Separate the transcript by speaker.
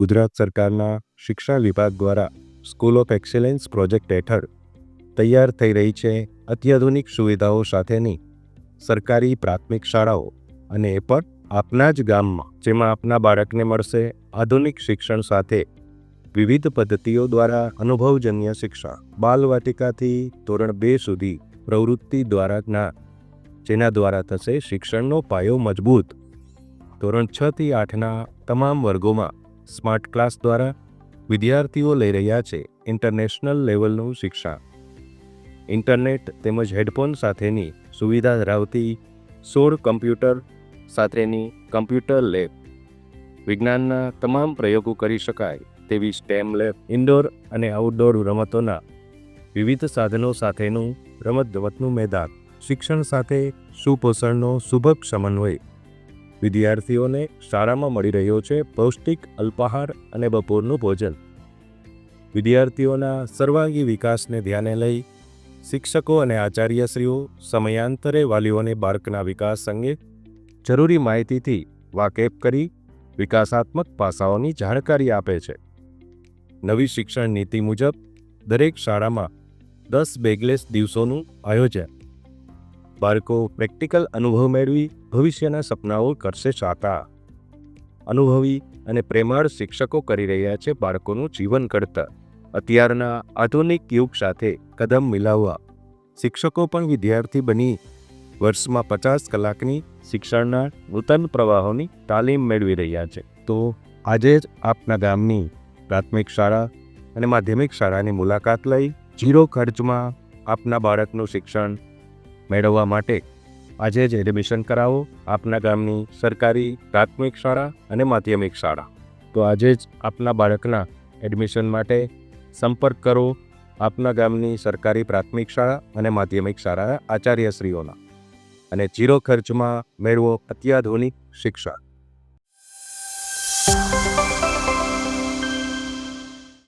Speaker 1: ગુજરાત સરકારના શિક્ષણ વિભાગ દ્વારા સ્કૂલ ઓફ એક્સેલન્સ પ્રોજેક્ટ હેઠળ તૈયાર થઈ રહી છે અત્યાધુનિક સુવિધાઓ સાથેની સરકારી પ્રાથમિક શાળાઓ, અને એ પણ આપના જ ગામમાં, જેમાં આપના બાળકને મળશે આધુનિક શિક્ષણ સાથે વિવિધ પદ્ધતિઓ દ્વારા અનુભવજન્ય શિક્ષણ, બાલવાટિકાથી ધોરણ 2 સુધી પ્રવૃત્તિ દ્વારા જ્ઞાન, જેના દ્વારા થશે શિક્ષણનો પાયો મજબૂત. ધોરણ 6 થી 8ના તમામ વર્ગોમાં સ્માર્ટ ક્લાસ દ્વારા વિદ્યાર્થીઓ લઈ રહ્યા છે ઇન્ટરનેશનલ લેવલનું શિક્ષણ. ઇન્ટરનેટ તેમજ હેડફોન સાથેની સુવિધા ધરાવતી 16 કમ્પ્યુટર સાથેની કમ્પ્યુટર લેબ, વિજ્ઞાનના તમામ પ્રયોગો કરી શકાય તેવી સ્ટેમ લેબ, ઇન્ડોર અને આઉટડોર રમતોના વિવિધ સાધનો સાથેનું રમતગમતનું મેદાન, શિક્ષણ સાથે સુપોષણનો સુભગ સમન્વય. વિદ્યાર્થીઓને શાળામાં મળી રહ્યો છે પૌષ્ટિક અલ્પાહાર અને બપોરનું ભોજન. વિદ્યાર્થીઓના સર્વાંગી વિકાસને ધ્યાને લઈ શિક્ષકો અને આચાર્યશ્રીઓ સમયાંતરે વાલીઓને બાળકના વિકાસ અંગે જરૂરી માહિતીથી વાકેફ કરી વિકાસાત્મક પાસાઓની જાણકારી આપે છે. નવી શિક્ષણ નીતિ મુજબ દરેક શાળામાં 10 બેગલેસ દિવસોનું આયોજન. બાળકો પ્રેક્ટિકલ અનુભવ મેળવી ભવિષ્યના સપનાઓ કરશે સાકાર. અનુભવી અને પ્રેમાળ શિક્ષકો કરી રહ્યા છે બાળકોનું જીવન ઘડતર. અત્યારના આધુનિક યુગ સાથે કદમ મિલાવવા શિક્ષકો પણ વિદ્યાર્થી બની વર્ષમાં 50 કલાકની શિક્ષણના નૂતન પ્રવાહોની તાલીમ મેળવી રહ્યા છે. તો આજે જ આપના ગામની પ્રાથમિક શાળા અને માધ્યમિક શાળાની મુલાકાત લઈ 0 ખર્ચમાં આપના બાળકનું શિક્ષણ મેળવવા માટે આજે જ એડમિશન કરાવો આપના ગામની સરકારી પ્રાથમિક શાળા અને માધ્યમિક શાળા. તો આજે જ આપના બાળકના એડમિશન માટે સંપર્ક કરો આપના ગામની સરકારી પ્રાથમિક શાળા અને માધ્યમિક શાળા આચાર્યશ્રીઓના, અને 0 ખર્ચમાં મેળવો અત્યાધુનિક શિક્ષણ.